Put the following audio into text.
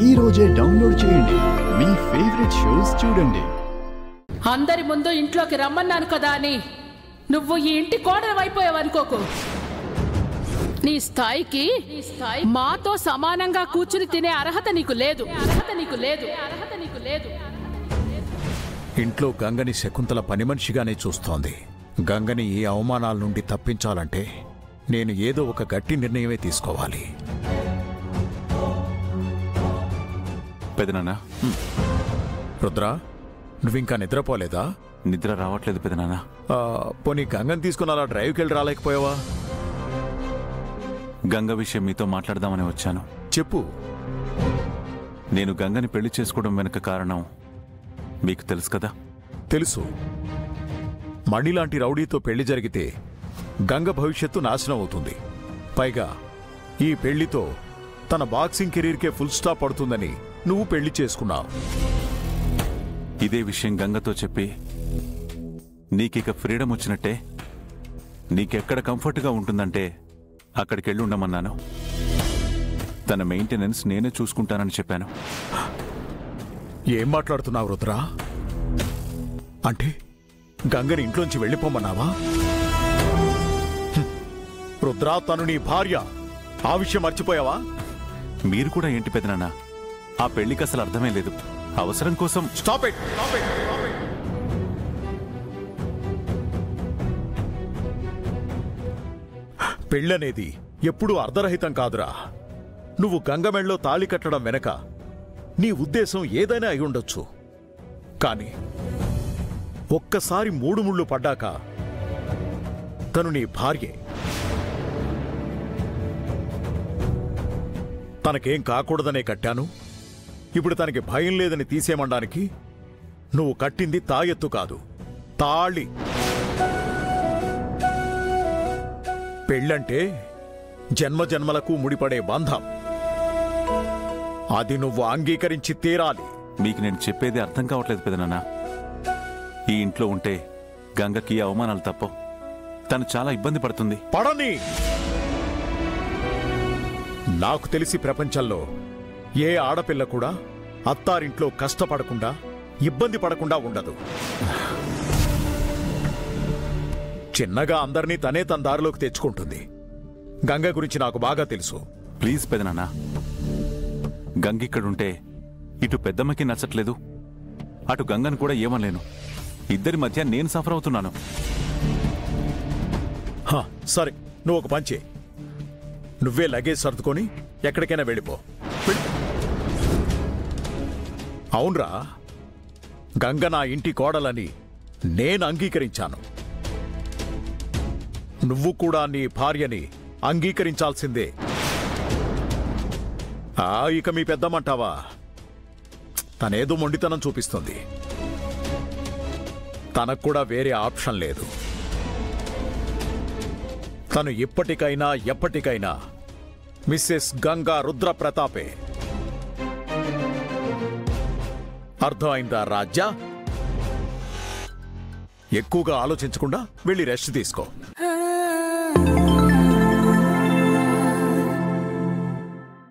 ఈ రోజే డౌన్లోడ్ చేయండి. మీ ఫేవరెట్ షోస్ చూడండి. అందరి ముందు ఇంట్లోకి రమ్మన్నాను కదా అని నువ్వు ఈ ఇంటి కోడలు అయిపోయావనుకోకు. నీ స్థాయికి మాతో సమానంగా కూర్చుని తినే అర్హత నీకు లేదు. ఇంట్లో గంగని శకుంతల పని మనిషిగానే చూస్తోంది. గంగని ఈ అవమానాల నుండి తప్పించాలంటే నేను ఏదో ఒక గట్టి నిర్ణయమే తీసుకోవాలి. పెదనాన్న. రుద్ర, నువ్వింకా నిద్రపోలేదా? నిద్ర రావట్లేదు పెదనాన్న. పోనీ గంగని తీసుకుని అలా డ్రైవ్కి వెళ్ళి రాలేకపోయావా? గంగ విషయం మీతో మాట్లాడదామని వచ్చాను. చెప్పు. నేను గంగని పెళ్లి చేసుకోవడం వెనుక కారణం మీకు తెలుసు కదా? తెలుసు. మణిలాంటి రౌడీతో పెళ్లి జరిగితే గంగ భవిష్యత్తు నాశనం అవుతుంది. పైగా ఈ పెళ్లితో తన బాక్సింగ్ కెరీర్కే ఫుల్ స్టాప్ పడుతుందని నువ్వు పెళ్లి చేసుకున్నావు. ఇదే విషయం గంగతో చెప్పి నీకిక ఫ్రీడమ్ వచ్చినట్టే, నీకెక్కడ కంఫర్ట్గా ఉంటుందంటే అక్కడికి వెళ్ళి ఉండమన్నాను. తన మెయింటెనెన్స్ నేనే చూసుకుంటానని చెప్పాను. ఏం మాట్లాడుతున్నావు రుద్ర? అంటే గంగని ఇంట్లోంచి వెళ్ళిపోమన్నావా? రుద్ర, తను నీ భార్య. ఆ విషయం మర్చిపోయావా? మీరు కూడా ఏంటి పెదనాన్న, ఆ పెళ్లికి అసలు అర్థమే లేదు. అవసరం కోసం. Stop it. పెళ్ళనేది ఎప్పుడూ అర్ధరహితం కాదురా. నువ్వు గంగమెళ్ళలో తాళి కట్టడం వెనక నీ ఉద్దేశం ఏదైనా అయి ఉండొచ్చు. కాని ఒక్కసారి మూడు ముళ్ళు పడ్డాక తను నీ భార్యే. తనకేం కాకూడదనే కట్టాను. ఇప్పుడు తనకి భయం లేదని తీసేయమనడానికి నువ్వు కట్టింది తాయెత్తు కాదు, తాళి. పెళ్ళంటే జన్మజన్మలకు ముడిపడే బంధం. అది నువ్వు అంగీకరించి తీరాలి. మీకు నేను చెప్పేది అర్థం కావట్లేదు పెదనాన్న. ఈ ఇంట్లో ఉంటే గంగకి అవమానాలు తప్ప తను చాలా ఇబ్బంది పడుతుంది. పడని. నాకు తెలిసి ప్రపంచంలో ఏ ఆడపిల్ల కూడా అత్తారింట్లో కష్టపడకుండా ఇబ్బంది పడకుండా ఉండదు. చిన్నగా అందరినీ తనే తన దారిలోకి తెచ్చుకుంటుంది. గంగ గురించి నాకు బాగా తెలుసు. ప్లీజ్ పెదనాన్న, గంగ ఇక్కడుంటే ఇటు పెద్దమ్మకి నచ్చట్లేదు, అటు గంగను కూడా ఏమనలేను. ఇద్దరి మధ్య నేను సఫర్ అవుతున్నాను. సరే, నువ్వు ఒక పని చేయి. నువ్వే లగేజ్ సర్దుకొని ఎక్కడికైనా వెళ్ళిపో. అవునరా, గంగ నా ఇంటి కోడలని నేను అంగీకరించాను. నువ్వు కూడా నీ భార్యని అంగీకరించాల్సిందే. ఇక మీ పెద్దమ్మంటావా? తనేదో మొండితనం చూపిస్తుంది. తనకు కూడా వేరే ఆప్షన్ లేదు. తను ఇప్పటికైనా ఎప్పటికైనా మిస్సెస్ గంగా రుద్ర ప్రతాపే. అర్థమైందా రాజ్యా? ఎక్కువగా ఆలోచించకుండా వెళ్ళి రెస్ట్ తీసుకో.